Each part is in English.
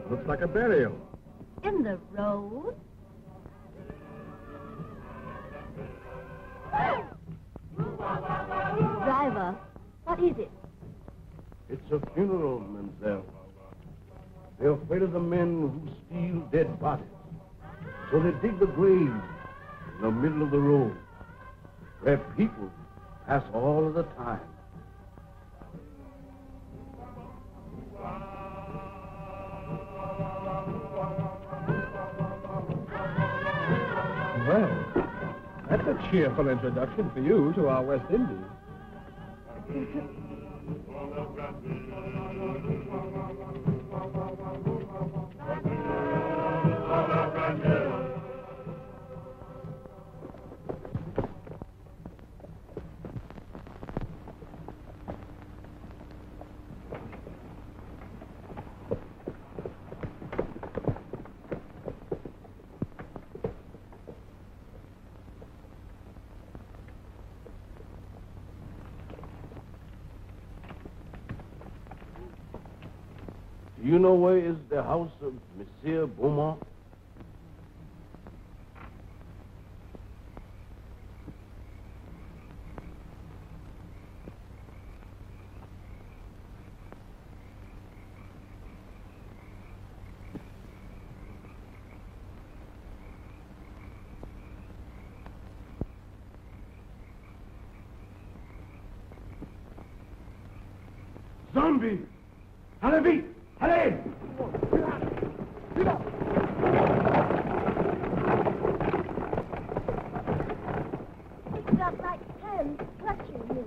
Looks like a burial. In the road? Driver, what is it? It's a funeral, mademoiselle. They're afraid of the men who steal dead bodies. So they dig the grave in the middle of the road, where people pass all of the time. Well, that's a cheerful introduction for you to our West Indies. Do you know where is the house of Monsieur Beaumont? Zombie! Allez vite! Allez! It's got like hands clutching me.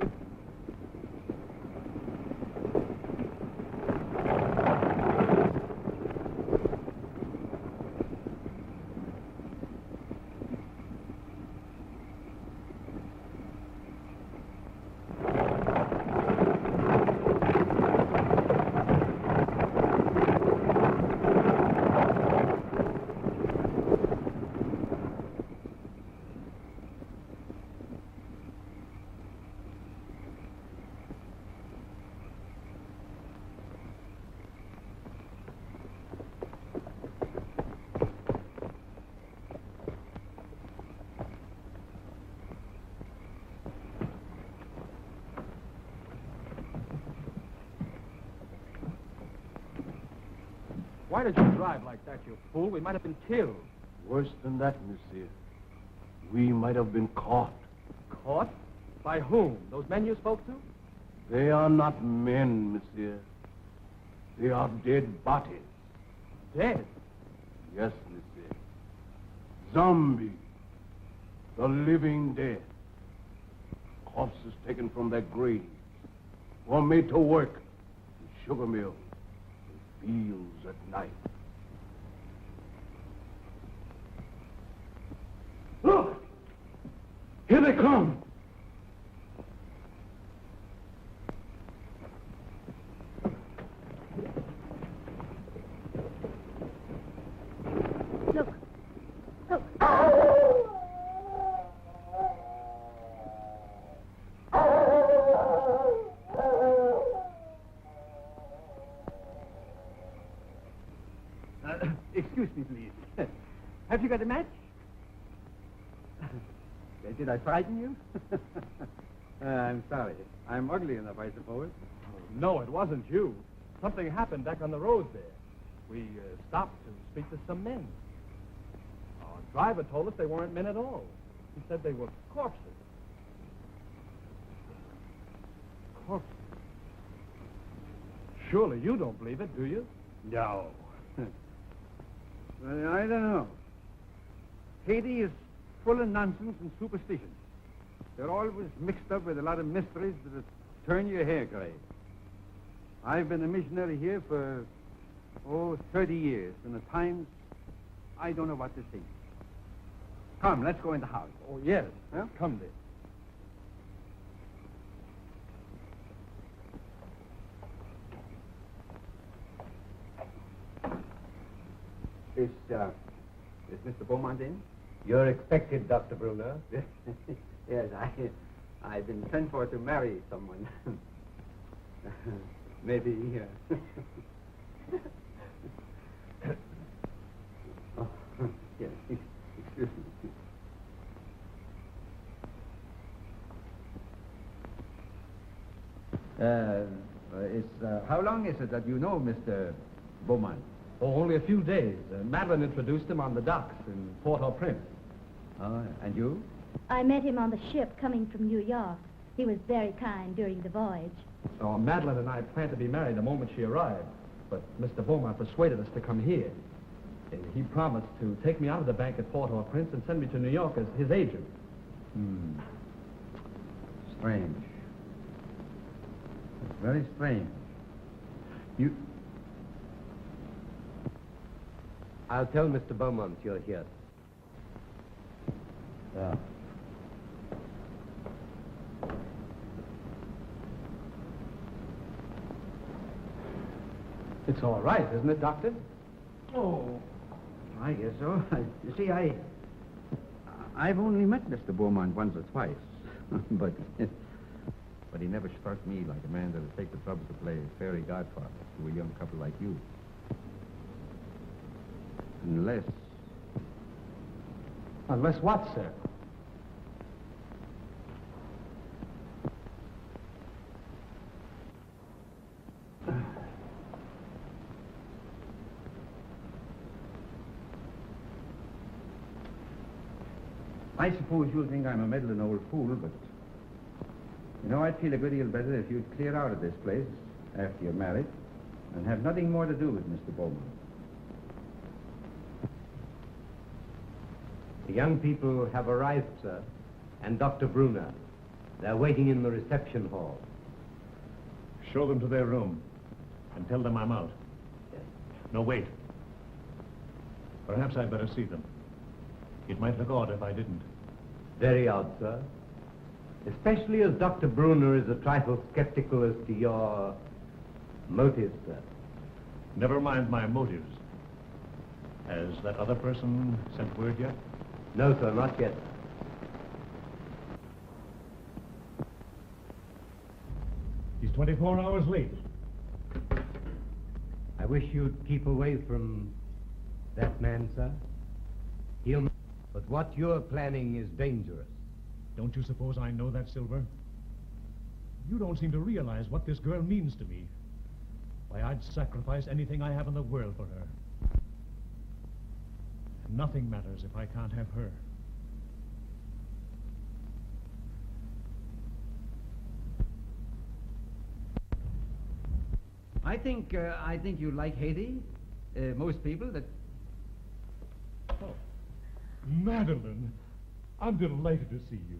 Why did you drive like that, you fool? We might have been killed. Worse than that, monsieur. We might have been caught. Caught? By whom? Those men you spoke to? They are not men, monsieur. They are dead bodies. Dead? Yes, monsieur. Zombies. The living dead. Corpses taken from their graves. Or made to work in sugar mills and fields at night. Look! Here they come! Look. Look. Excuse me, please. Have you got a match? Did I frighten you? I'm sorry. I'm ugly enough, I suppose. No, it wasn't you. Something happened back on the road there. We stopped to speak to some men. Our driver told us they weren't men at all. He said they were corpses. Corpses? Surely you don't believe it, do you? No. Well, I don't know. Haiti is full of nonsense and superstition. They're always mixed up with a lot of mysteries that turn your hair gray. I've been a missionary here for, 30 years, and at times, I don't know what to think. Come, let's go in the house. Oh, yes. Huh? Come, then. Is Mr. Beaumont in? You're expected, Dr. Bruner. Yes, I've been sent for to marry someone. Maybe. Oh, yes. Excuse me. How long is it that you know Mr. Beaumont? Oh, only a few days. Madeline introduced him on the docks in Port-au-Prince. And you? I met him on the ship coming from New York. He was very kind during the voyage. Oh, Madeline and I planned to be married the moment she arrived, but Mr. Beaumont persuaded us to come here. He promised to take me out of the bank at Port-au-Prince and send me to New York as his agent. Strange. It's very strange. I'll tell Mr. Beaumont you're here. Yeah. It's all right, isn't it, Doctor? Oh, I guess so. You see, I've only met Mr. Beaumont once or twice, but he never struck me like a man that would take the trouble to play fairy godfather to a young couple like you. Unless what, sir? I suppose you'll think I'm a meddling old fool, but I'd feel a good deal better if you'd clear out of this place after you're married and have nothing more to do with Mr. Beaumont. The young people have arrived, sir, and Dr. Bruner. They're waiting in the reception hall. Show them to their room and tell them I'm out. Yes. No, wait. Perhaps I'd better see them. It might look odd if I didn't. Very odd, sir. Especially as Dr. Bruner is a trifle skeptical as to your motives, sir. Never mind my motives. Has that other person sent word yet? No, sir, not yet. He's 24 hours late. I wish you'd keep away from that man, sir. But what you're planning is dangerous. Don't you suppose I know that, Silver? You don't seem to realize what this girl means to me. Why, I'd sacrifice anything I have in the world for her. And nothing matters if I can't have her. I think you like Haiti. Most people that... Oh, Madeline, I'm delighted to see you.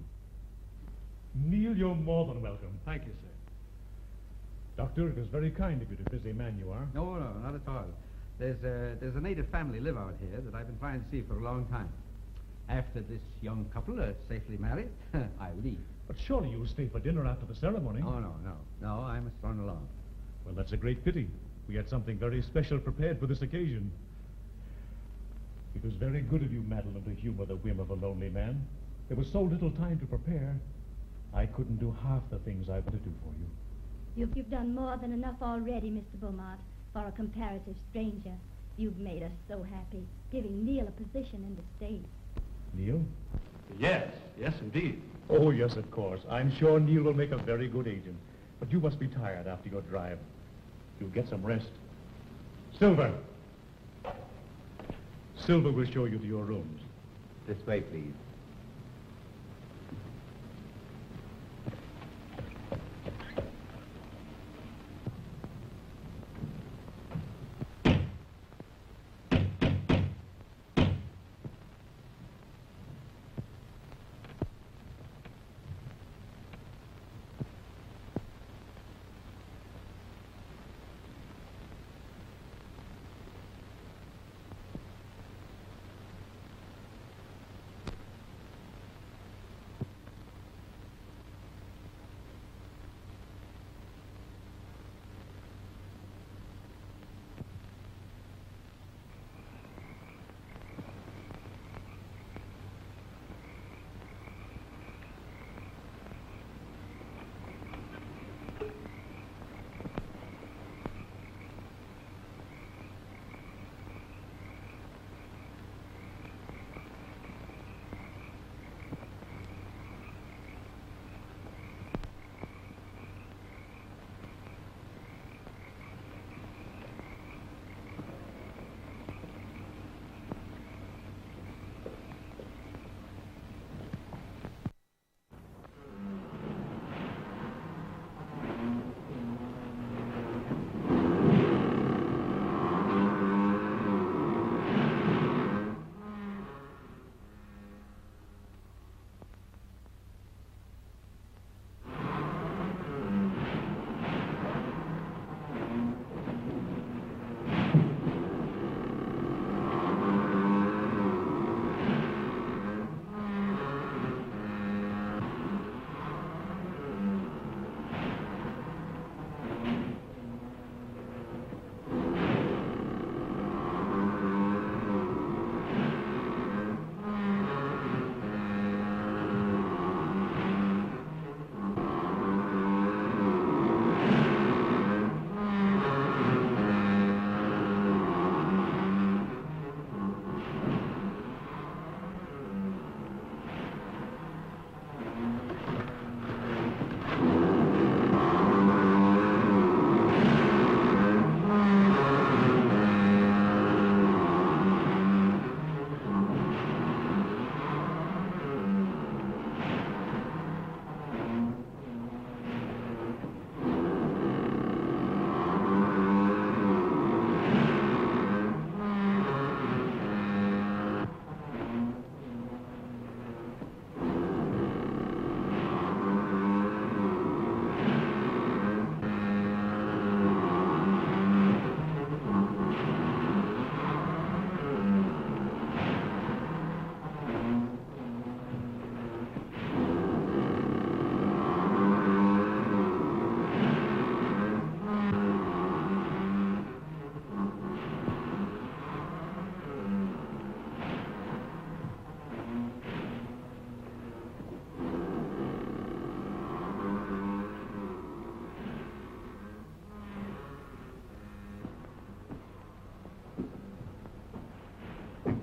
Neil, you're more than welcome. Thank you, sir. Doctor, it is very kind of you, the busy man you are. No, not at all. There's a native family live out here that I've been trying to see for a long time. After this young couple are safely married, I'll leave. But surely you'll stay for dinner after the ceremony. No, I must run along. Well, that's a great pity. We had something very special prepared for this occasion. It was very good of you, Madeline, to humor the whim of a lonely man. There was so little time to prepare. I couldn't do half the things I wanted to do for you. You've done more than enough already, Mr. Beaumont, for a comparative stranger. You've made us so happy, giving Neil a position in the state. Neil? Yes, indeed. Oh, yes, of course. I'm sure Neil will make a very good agent. But you must be tired after your drive. You'll get some rest. Silver! Silver will show you to your rooms. This way, please.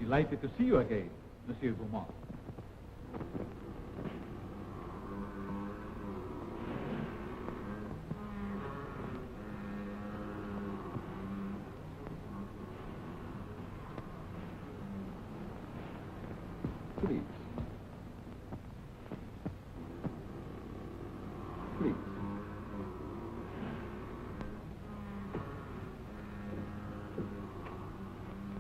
Delighted to see you again, Monsieur Beaumont. Please. Please.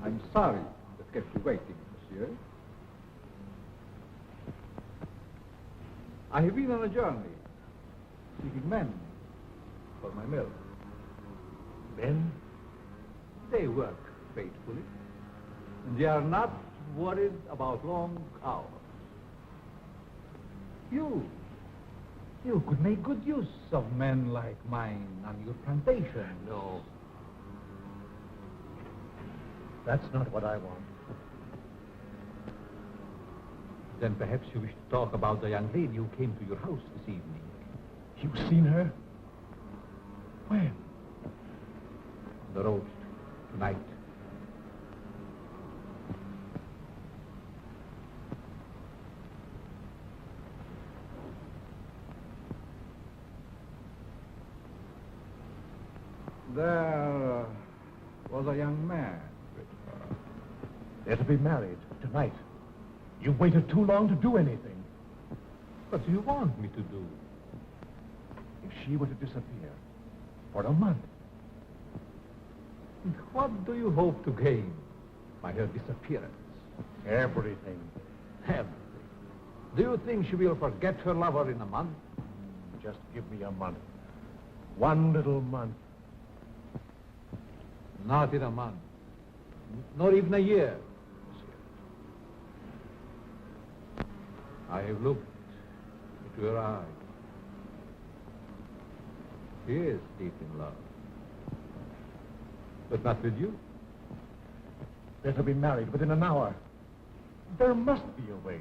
I'm sorry that kept you waiting, monsieur. I have been on a journey, seeking men for my mill. Men? They work faithfully, and they are not worried about long hours. You could make good use of men like mine on your plantation. No. That's not what I want. Then perhaps you wish to talk about the young lady who came to your house this evening. You've seen her? When? On the road tonight. There was a young man with her. They're to be married tonight. You've waited too long to do anything. What do you want me to do? If she were to disappear for a month, And what do you hope to gain by her disappearance? everything. Everything. Do you think she will forget her lover in a month? Just give me a month. One little month. Not in a month. Not even a year, monsieur. I have looked into her eyes. She is deep in love. But not with you. They're to be married within an hour. There must be a way.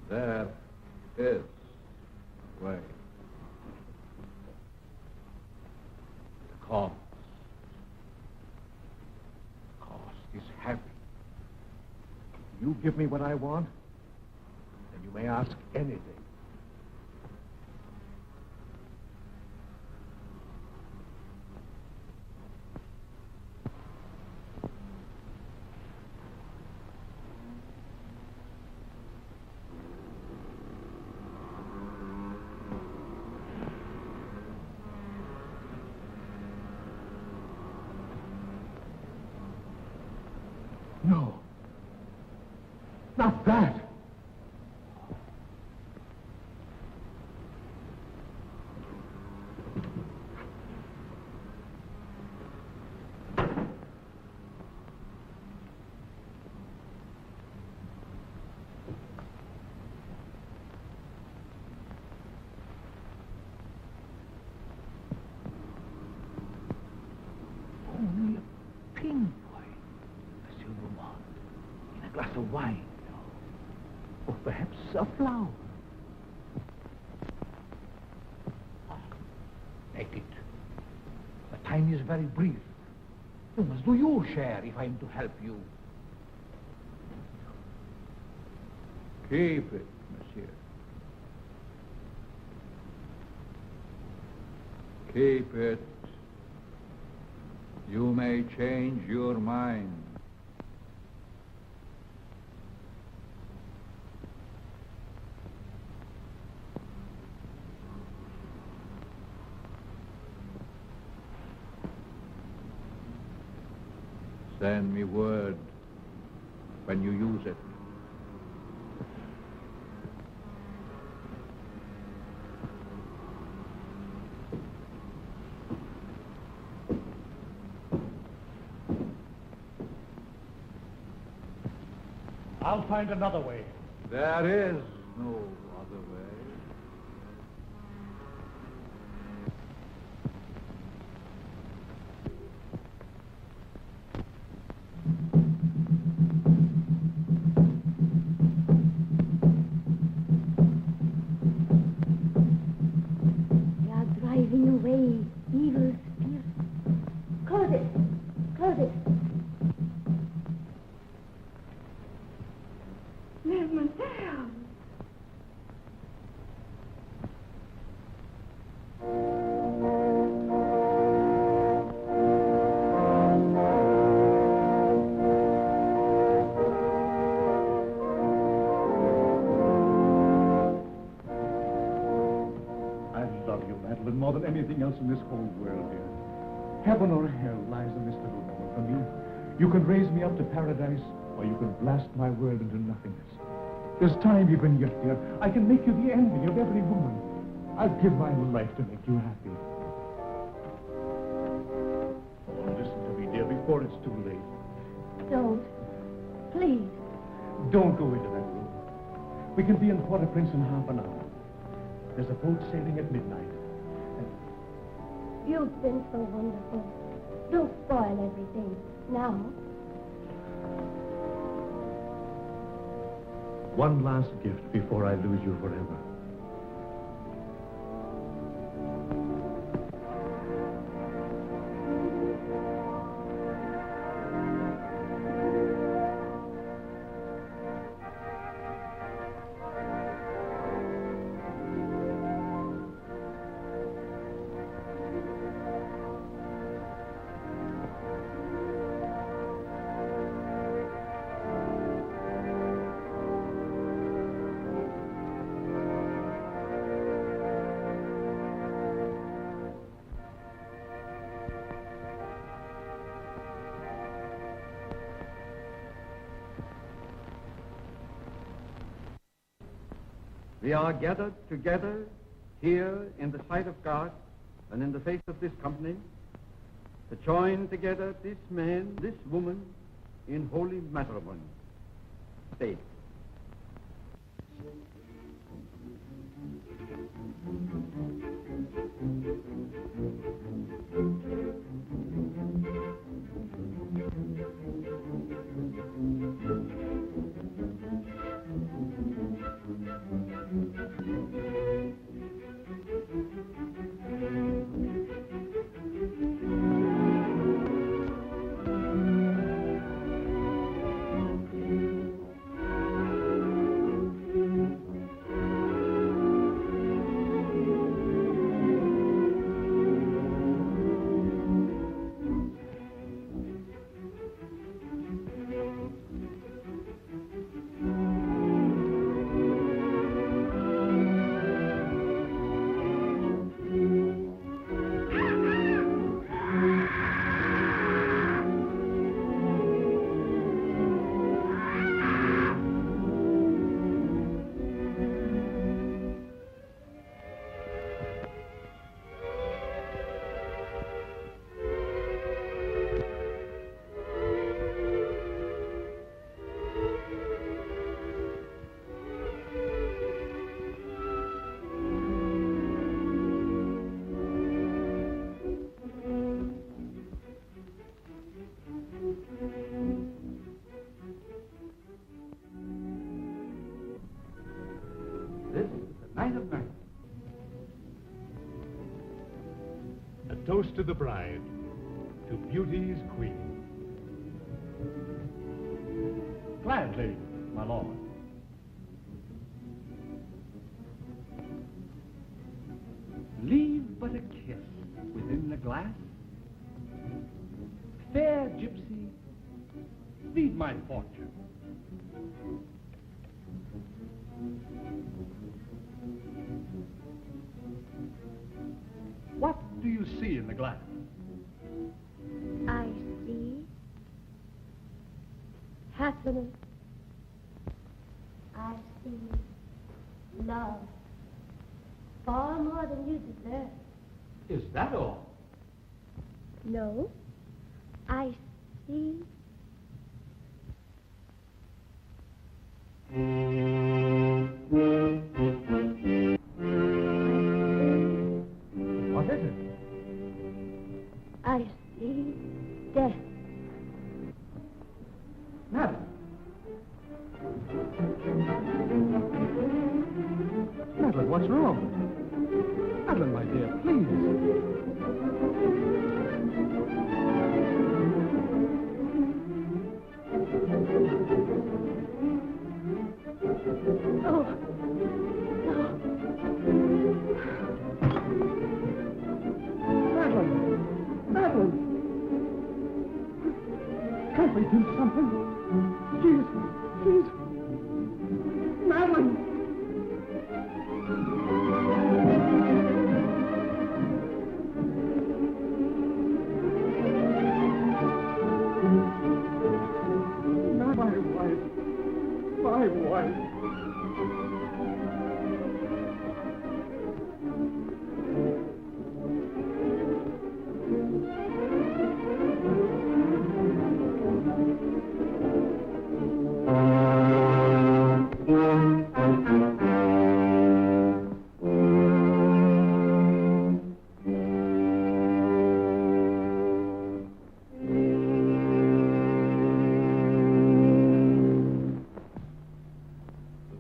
There is a way. The cost. The cost is heavy. You give me what I want, and you may ask anything. No. Not that. Only a pinpoint, Monsieur Beaumont, in a glass of wine, or perhaps a flower. Take it. The time is very brief. You must do your share if I am to help you. Keep it, monsieur. Keep it. You may change your mind. Send me word when you use it. I'll find another way. There is no other way. more than anything else in this whole world, dear. Heaven or hell lies in this little moment for me. You can raise me up to paradise, or you can blast my world into nothingness. There's time even yet, dear. I can make you the envy of every woman. I'll give my life to make you happy. Oh, listen to me, dear, before it's too late. Don't. Please. Don't go into that room. We can be in Port-au-Prince in half an hour. There's a boat sailing at midnight. You've been so wonderful. Don't spoil everything. Now. One last gift before I lose you forever. We are gathered together here in the sight of God and in the face of this company to join together this man, this woman in holy matrimony. Stay. This is the night of nights. A toast to the bride, to beauty's queen. Gladly, my lord. Leave but a kiss within the glass. Fair gypsy, feed my fortune. What do you see in the glass? I see happiness. I see love. Far more than you deserve. Is that all? No, I see What is it? I see death. Madeline. Madeline, what's wrong? Madeline, my dear, please. Oh, no. Madeline! Madeline! Can't we do something? Please! Madeline!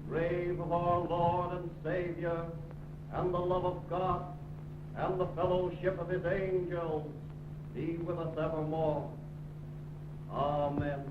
grave of our Lord and Savior, and the love of God, and the fellowship of his angels be with us evermore. Amen.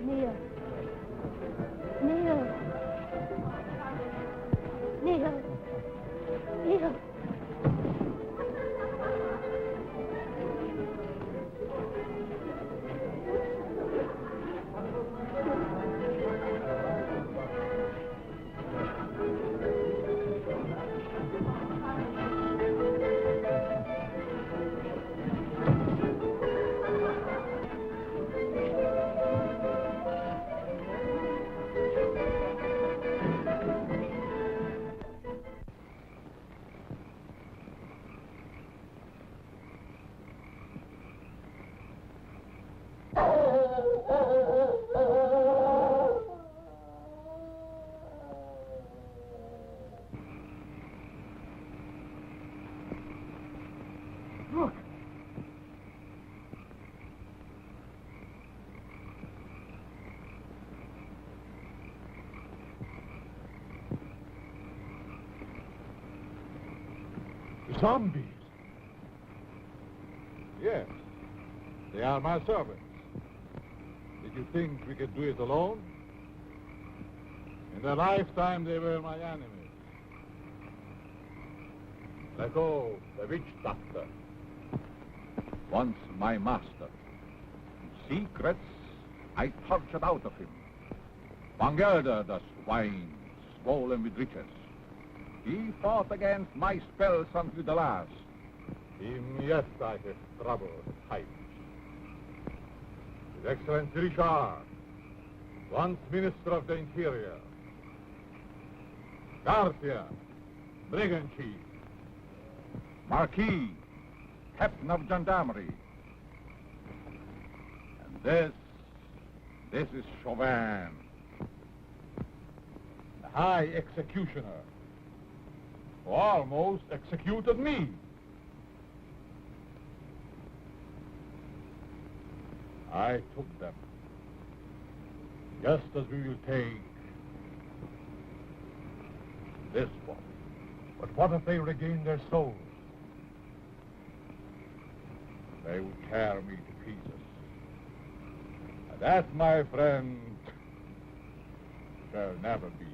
Neil. Neil. Neil. Neil. Look. Zombies? Yes. They are my servants. Did you think we could do it alone? In their lifetime, they were my enemies. Leto, the witch doctor. Once my master. Secrets I tortured out of him. Von Gelder, the swine, swollen with riches. He fought against my spells until the last. Him, yes, I have trouble tight. His Excellency Richard, once Minister of the Interior. Garcia, Brigand Chief. Marquis, Captain of Gendarmerie. And this is Chauvin, the High Executioner, who almost executed me. I took them, just as we will take this one. But what if they regain their souls? They would tear me to pieces. And that, my friend, shall never be.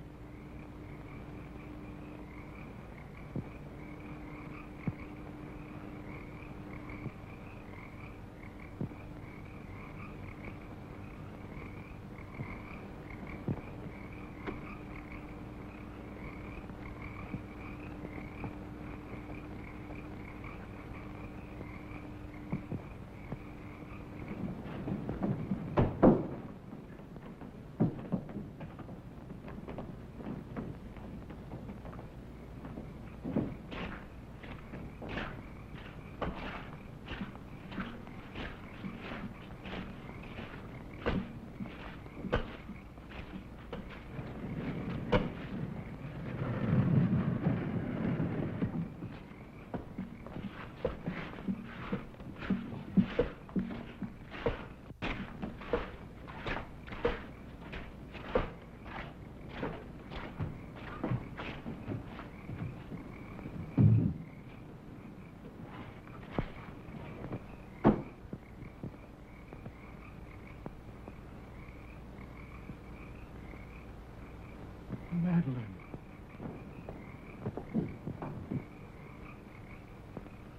Madeline.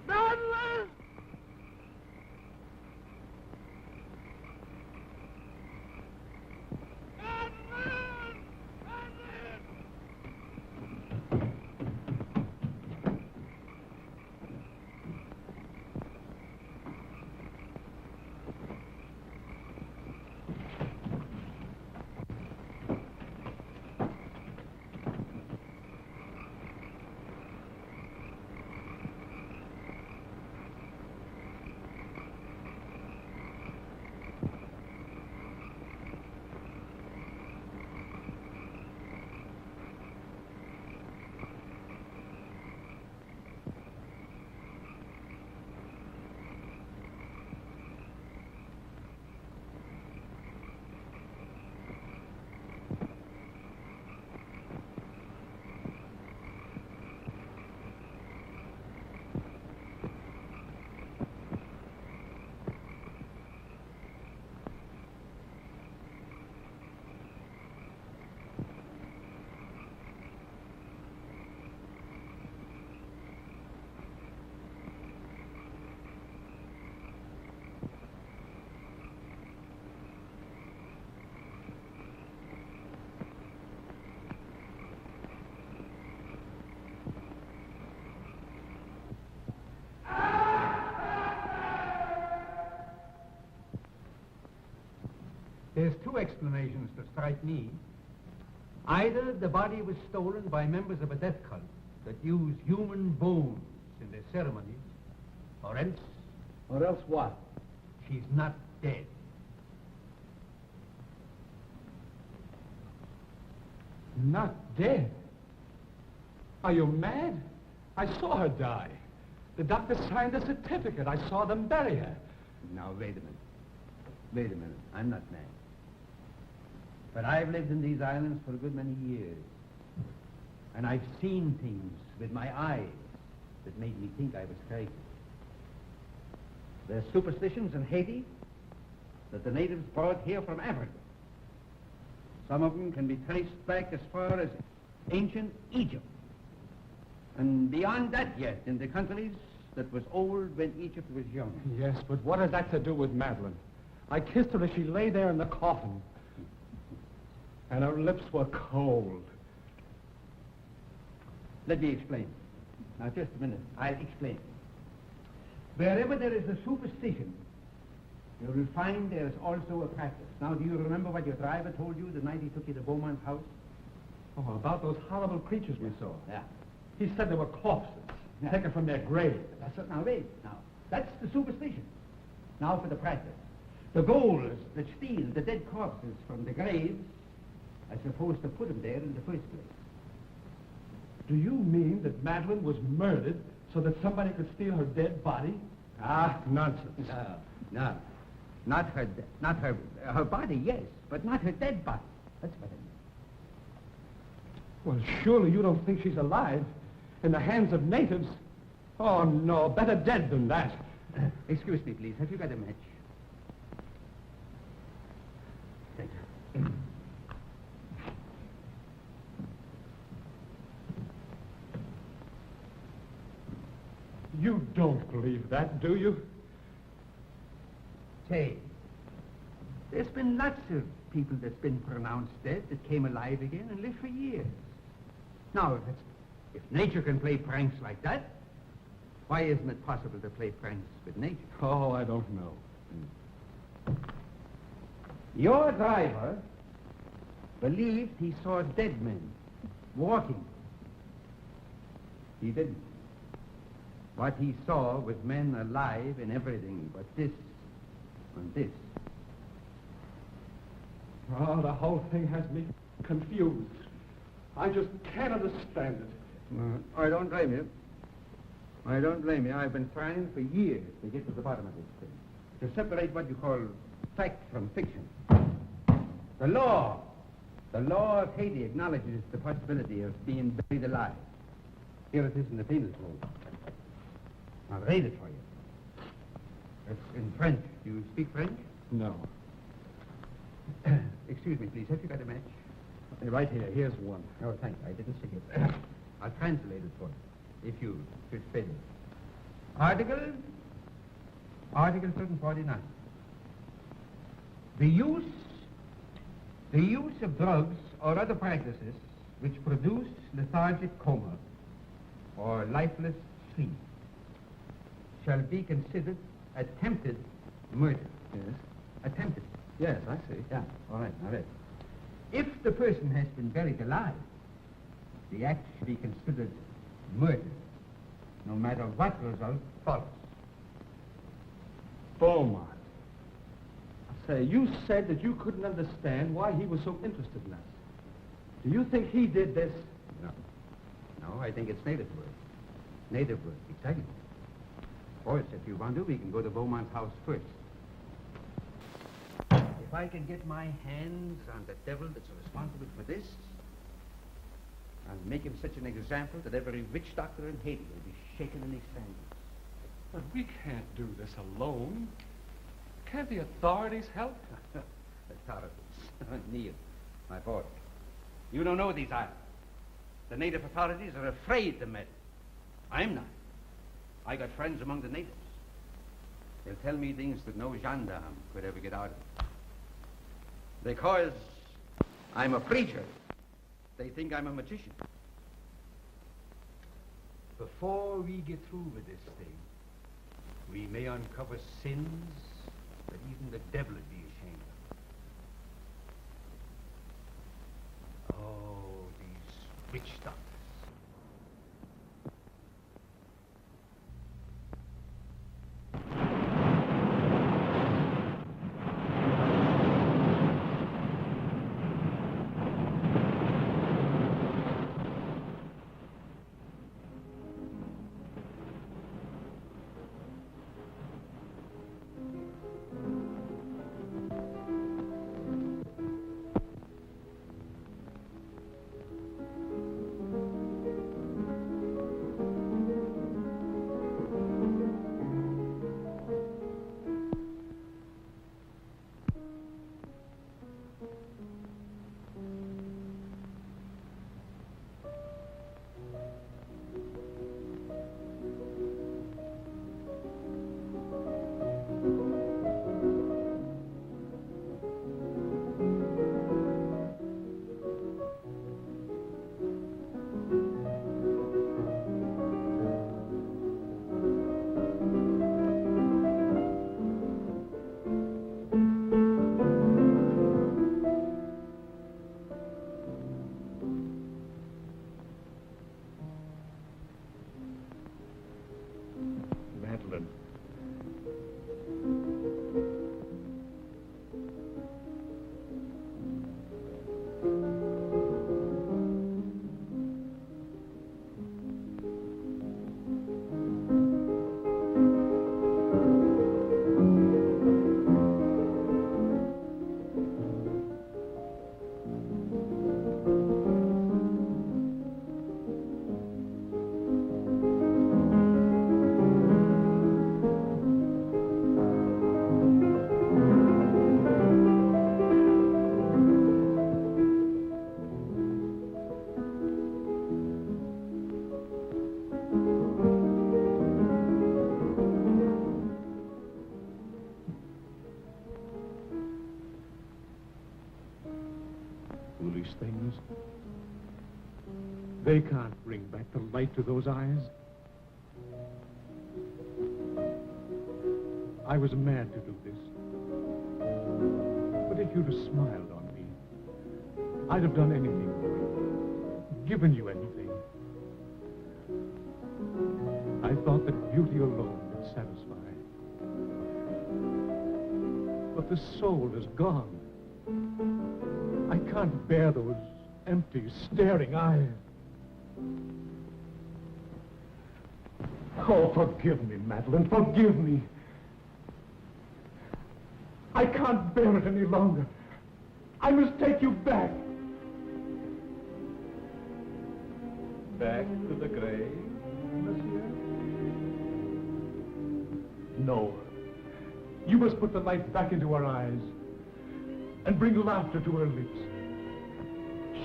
Madeline! There's two explanations that strike me. Either the body was stolen by members of a death cult that use human bones in their ceremonies, or else... Or else what? she's not dead. Not dead? Are you mad? I saw her die. The doctor signed a certificate. I saw them bury her. Now, wait a minute. Wait a minute. I'm not mad. But I've lived in these islands for a good many years. And I've seen things with my eyes that made me think I was crazy. There's superstitions in Haiti that the natives brought here from Africa. Some of them can be traced back as far as ancient Egypt. And beyond that yet, in the countries that was old when Egypt was young. Yes, but what has that to do with Madeline? I kissed her as she lay there in the coffin. And her lips were cold. Let me explain. Now, just a minute. I'll explain. Wherever there is a superstition, you will find there is also a practice. Now, do you remember what your driver told you the night he took you to Beaumont's house? Oh, about those horrible creatures we saw. Yeah. He said they were corpses, taken from their graves. That's it. Now, wait. Now, that's the superstition. Now for the practice. The ghouls that steal the dead corpses from the graves are supposed to put them there in the first place. Do you mean that Madeline was murdered so that somebody could steal her dead body? Ah, nonsense. No. Not her body, yes, but not her dead body. That's what I mean. Well, surely you don't think she's alive in the hands of natives? Oh, no, better dead than that. Excuse me, please. Have you got a match? Thank you. You don't believe that, do you? Say, there's been lots of people that's been pronounced dead that came alive again and lived for years. Now, if nature can play pranks like that, why isn't it possible to play pranks with nature? Oh, I don't know. Your driver believed he saw dead men walking. He didn't. What he saw was men alive and everything but this and this. Oh, the whole thing has me confused. I just can't understand it. I don't blame you. I don't blame you. I've been trying for years to get to the bottom of this thing. To separate what you call fact from fiction. The law of Haiti acknowledges the possibility of being buried alive. Here it is in the penal code. I'll read it for you. It's in French. Do you speak French? No. Excuse me, please. Have you got a match? Right here. Here's one. Oh, thanks. I didn't see it. I'll translate it for you, if you should fail. Article 749. The use of drugs or other practices which produce lethargic coma or lifeless sleep shall be considered attempted murder. Yes. Attempted. Yes, I see. Yeah, all right, now read. If the person has been buried alive, the act should be considered murder, no matter what result follows. Beaumont. Say, you said that you couldn't understand why he was so interested in us. Do you think he did this? No. No, I think it's native work. Native work, exactly. Of course, if you want to, we can go to Beaumont's house first. If I can get my hands on the devil that's responsible for this, I'll make him such an example that every witch doctor in Haiti will be shaken in his sandals. But we can't do this alone. Can't the authorities help? Authorities. Neil, my boy, you don't know these islands. The native authorities are afraid to meddle. I'm not. I got friends among the natives. They'll tell me things that no gendarme could ever get out of. Because I'm a preacher, they think I'm a magician. Before we get through with this thing, we may uncover sins that even the devil would be ashamed of. Oh, these witch doctors. Things. They can't bring back the light to those eyes. I was mad to do this. But if you'd have smiled on me, I'd have done anything for you, given you anything. I thought that beauty alone would satisfy. But the soul is gone. I can't bear those empty, staring eyes. Oh, forgive me, Madeline, forgive me. I can't bear it any longer. I must take you back. Back to the grave, monsieur? No. You must put the light back into her eyes and bring laughter to her lips.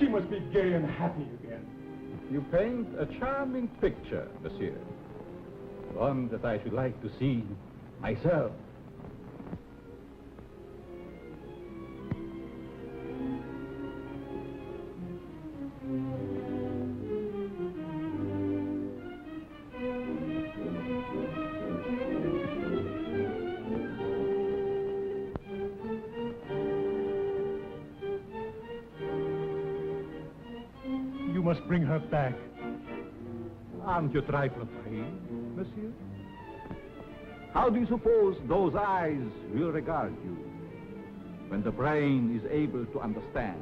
She must be gay and happy again. You paint a charming picture, monsieur. One that I should like to see myself. You must bring her back. Aren't you a trifle afraid, monsieur? How do you suppose those eyes will regard you when the brain is able to understand?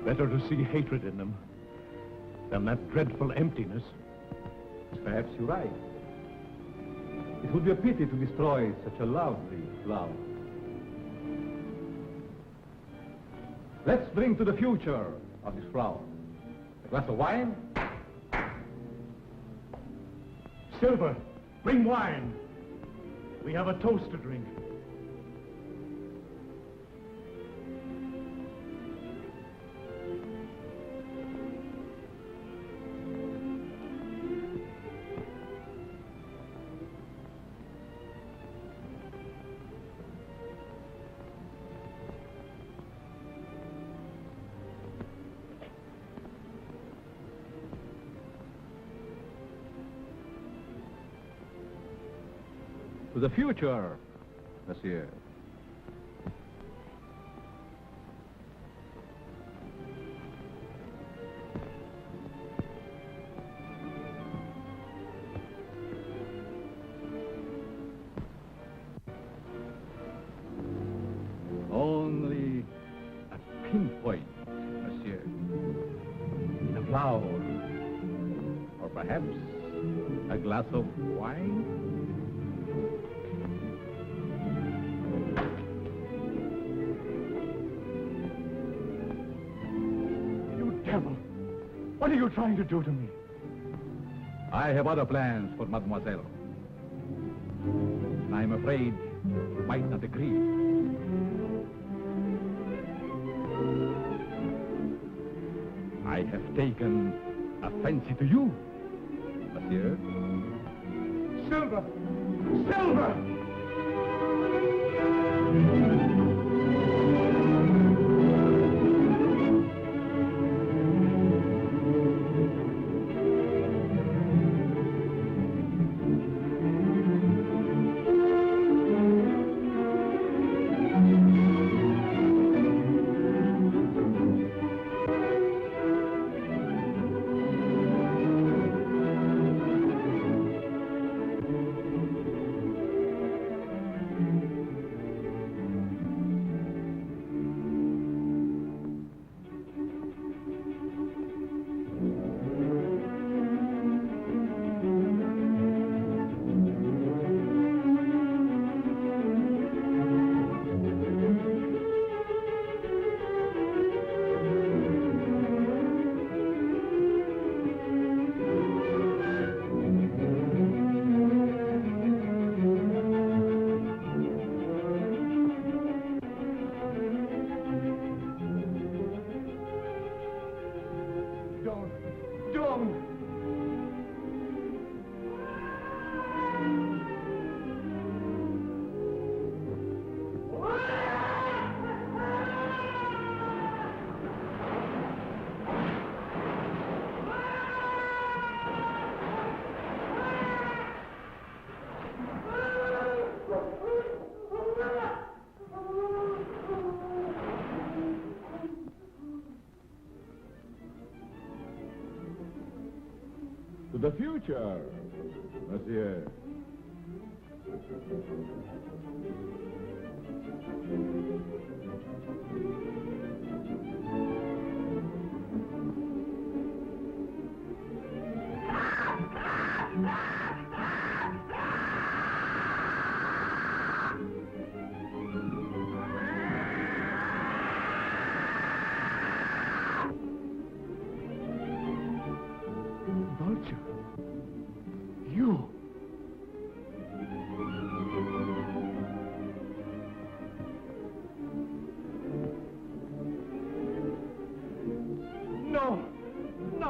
Better to see hatred in them than that dreadful emptiness. Perhaps you're right. It would be a pity to destroy such a lovely flower. Let's bring to the future of this flower a glass of wine. Silver, bring wine. We have a toast to drink. To the future, monsieur. Only a pinpoint, monsieur, in a flower, or perhaps a glass of wine. What are you trying to do to me? I have other plans for mademoiselle. I'm afraid you might not agree. I have taken a fancy to you, monsieur. Silver! Silver! To the future, monsieur.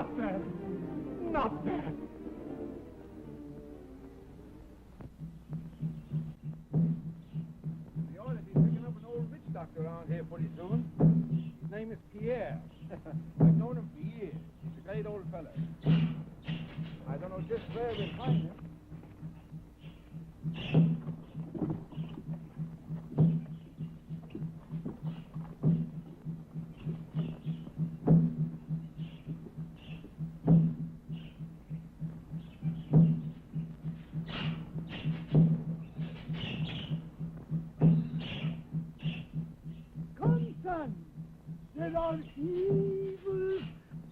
Not that. Not that. We ought to be picking up an old witch doctor around here pretty soon. His name is Pierre. I've known him for years. He's a great old fella. I don't know just where we'll find him. Come, son. There are evil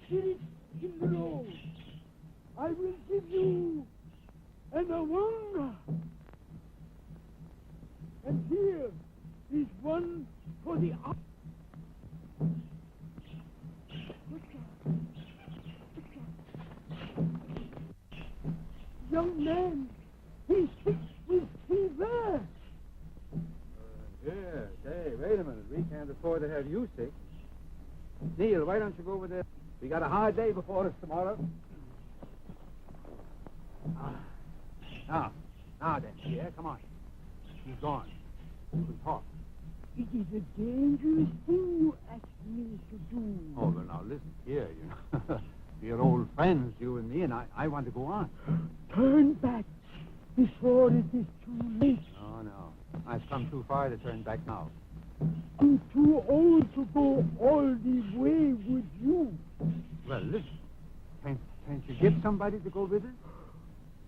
spirits in the road. I will give you an awanga. And here is one for the eye. Young man, he's sick with fever. Yes. Hey, wait a minute. We can't afford to have you sick. Neil, why don't you go over there? We got a hard day before us tomorrow. Now then, Pierre, come on. He's gone. You can talk. It is a dangerous thing you ask me to do. Oh, well, now, listen here, you know. We're old friends, you and me, and I want to go on. Turn back before it is too late. No. I've come too far to turn back now. I'm too old to go all the way with you. Well, listen. Can't you get somebody to go with us?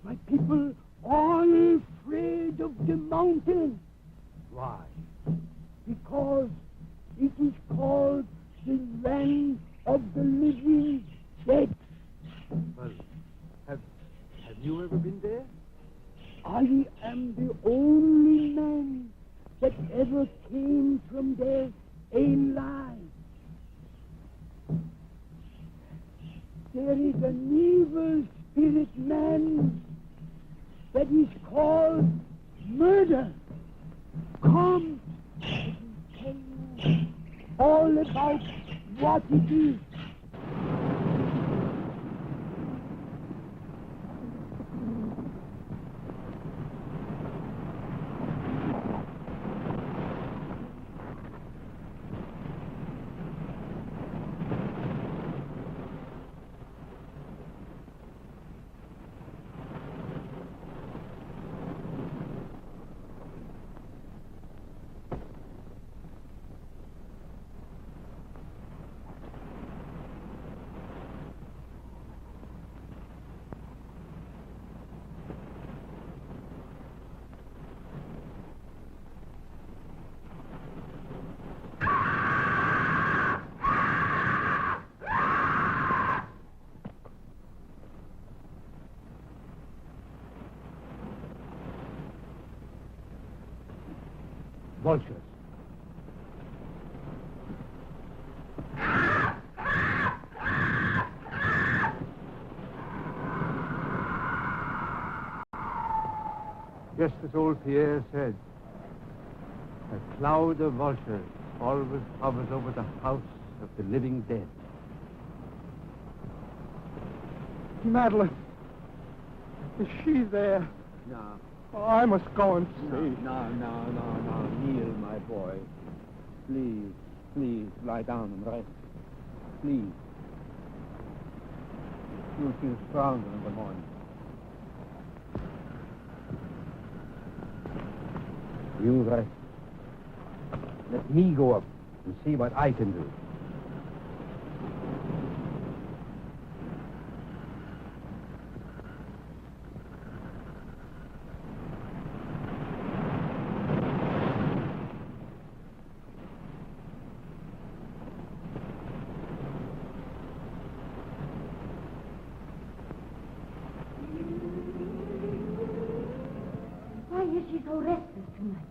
My people are afraid of the mountain Why? because it is called the land of the living dead. Well, have you ever been there? I am the only man that ever came from there alive. There is an evil spirit man that is called murder. Come, I will tell you all about what it is. Vultures. Just as old Pierre said, a cloud of vultures always hovers over the house of the living dead. Madeline, is she there? No. Oh, I must go and see. No, Neil, my boy. Please, lie down and rest. Please. You'll feel stronger in the morning. You rest. Let me go up and see what I can do. Why is she so restless tonight?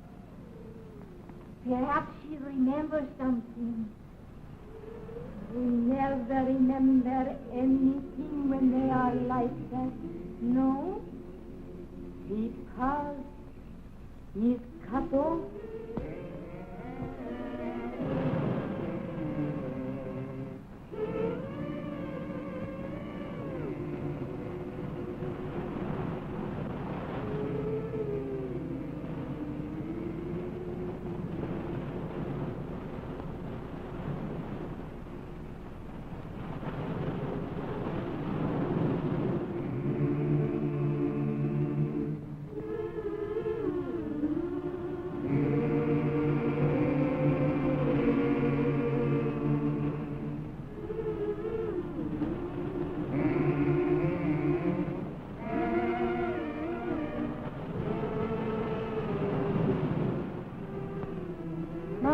Perhaps she remembers something. They never remember anything when they are like that. No? Because he's cut off.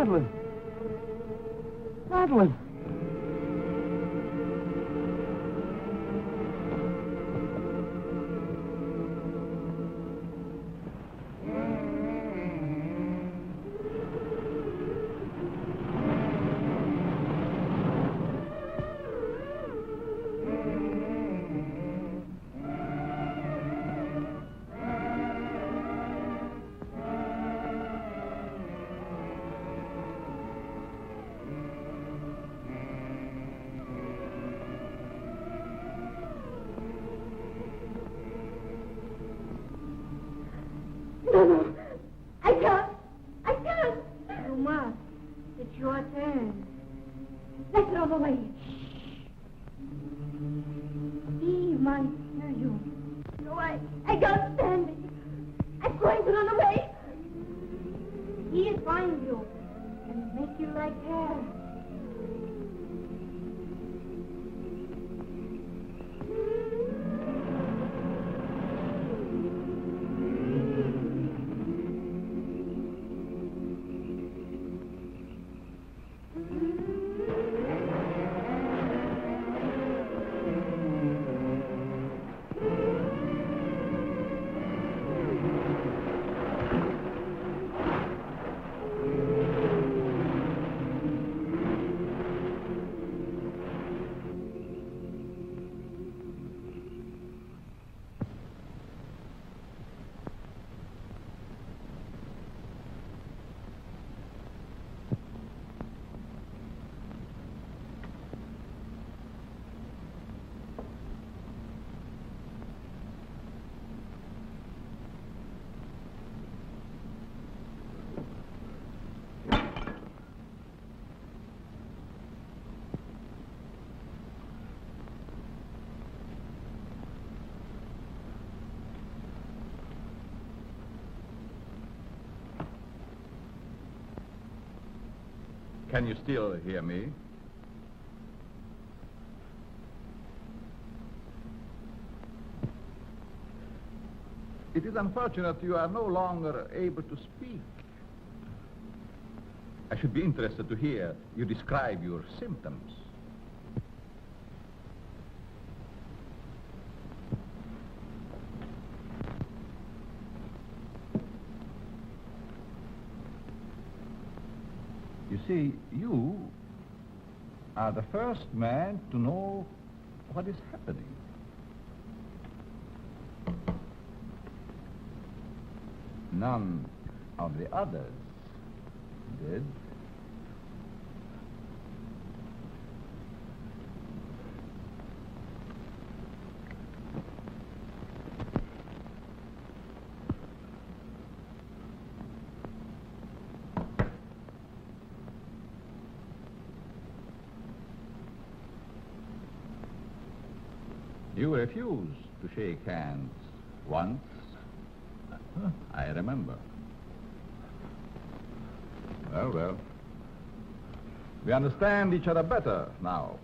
Madeline. Madeline. No. I can't. You must. It's your turn. Let's run away. Steve might hear you. No, I can't stand it. I'm going to run away. He'll find you and make you like her. Can you still hear me? It is unfortunate you are no longer able to speak. I should be interested to hear you describe your symptoms. You see, you are the first man to know what is happening. None of the others did. You refused to shake hands once. I remember. Well. We understand each other better now.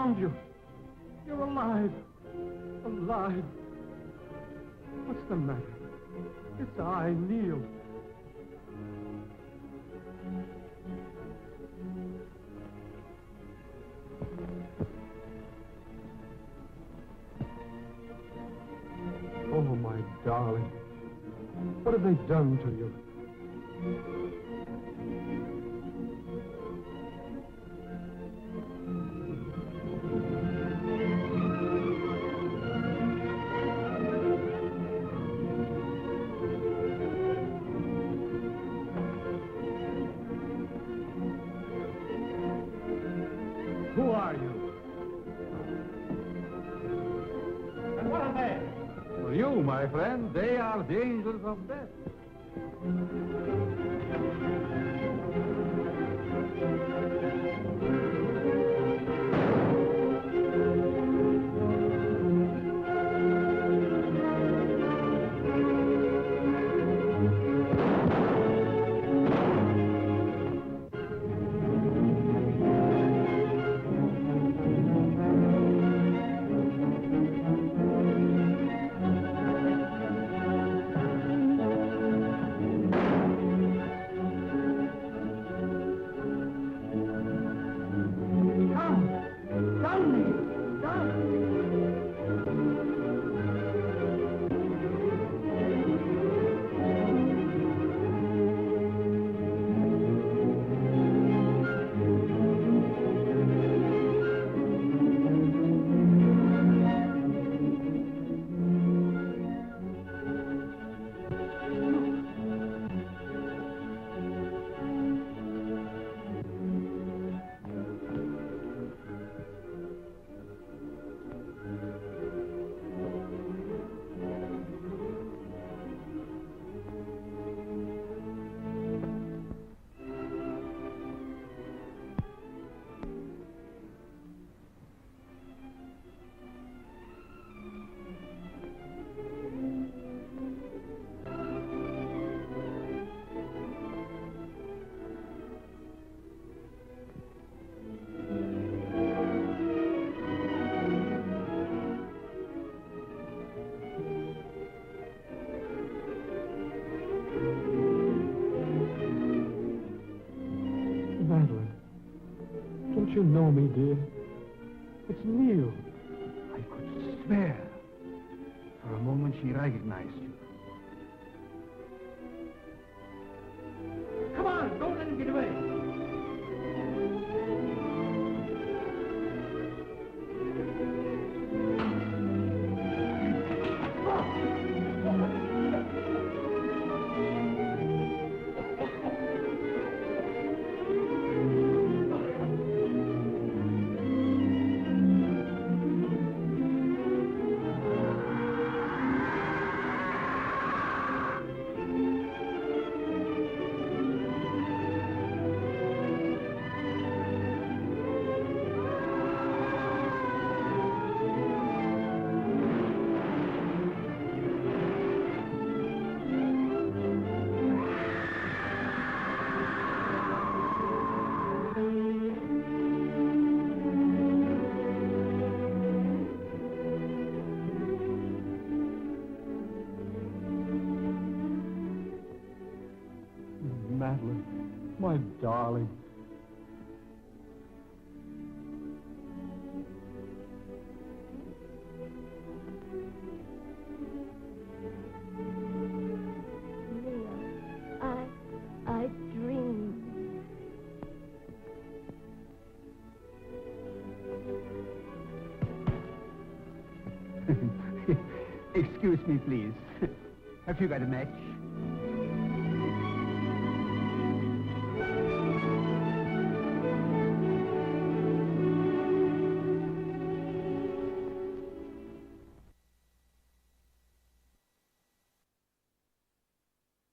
found you. You're alive. Alive. What's the matter? It's I, Neil. Oh, my darling. What have they done to you? Who are you? And what are they? For you, my friend, they are the angels of death. You know me, dear. It's Neil. I could swear. For a moment she recognized you. Come on, don't let him get away. Madeline, my darling. Neil, I dreamed. Excuse me, please. Have you got a match?